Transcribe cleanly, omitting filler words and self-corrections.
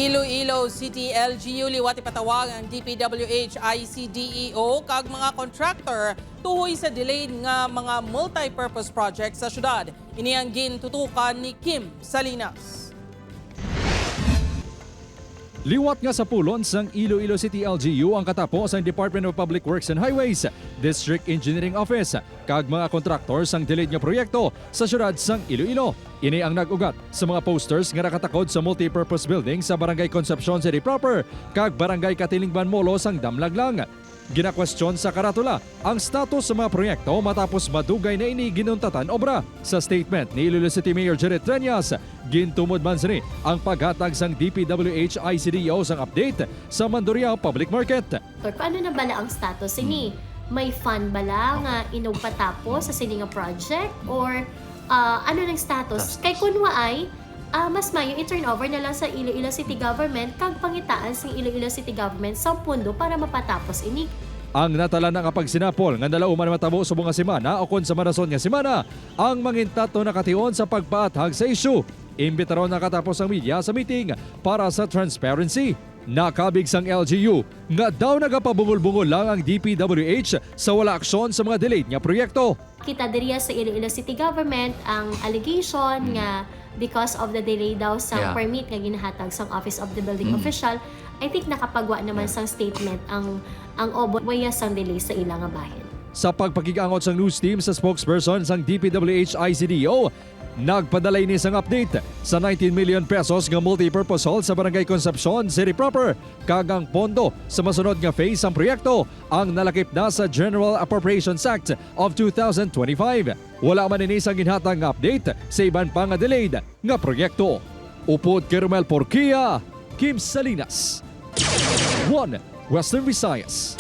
Iloilo City LGU liwat ipatawag ang DPWH-ICDEO kag mga contractor tuhoy sa delayed nga mga multi-purpose projects sa syudad. Ini ang gintutukan ni Kim Salinas. Liwat nga sa pulon sang Iloilo City LGU ang katapos ang Department of Public Works and Highways, District Engineering Office, kag mga contractors ang delayed nga proyekto sa syudad sang Iloilo. Ini ang nag-ugat sa mga posters nga nakatakod sa multi-purpose building sa Barangay Concepcion City proper kag Barangay Katilingban Molo sang Damlaglang. Ginakwestiyon sa karatula ang status sa mga proyekto matapos madugay na ini ginuntatan obra. Sa statement ni Iloilo City Mayor Jared Treñas, gintumod man sini ang paghatag sang DPWH-ICDEO sang update sa Mandurriao Public Market. Paano na bala ang status ini? May fund bala nga inugpatapos sa sini nga project or ano ng status? Kay kunwa ay mas mayo i-turn over na lang sa Iloilo City Government kag pangitaan sa Iloilo City Government sa pundo para mapatapos ini. Ang natala ng pagsinapol nga dalauman matabo sa bunga semana o kon sa marason nga semana, ang mangintato nakation sa pagpaathag sa issue. Imbitaron nakatapos ang media sa meeting para sa transparency. Nakabig sang LGU nga daw nagapabungol-bungol lang ang DPWH sa wala aksyon sa mga delayed nga proyekto. Kita diriya sa Iloilo City Government ang allegation nga because of the delay daw sa permit nga ginahatag sang Office of the Building Official. I think nakapagwa naman sang statement ang obo waya sang delay sa ilang nga bahin. Sa pagpakigangot sang news team sa spokesperson sang DPWH-ICDEO, nagpadala ini sang update sa 19 million pesos nga multi-purpose hall sa Barangay Concepcion City proper. Kagang pondo sa masunod nga phase ang proyekto ang nalakip na sa General Appropriations Act of 2025. Wala man ini sang ginhatag nga update sa iban pa nga delayed nga proyekto. Upod Kermel Porquia, Kim Salinas, 1 Western Visayas.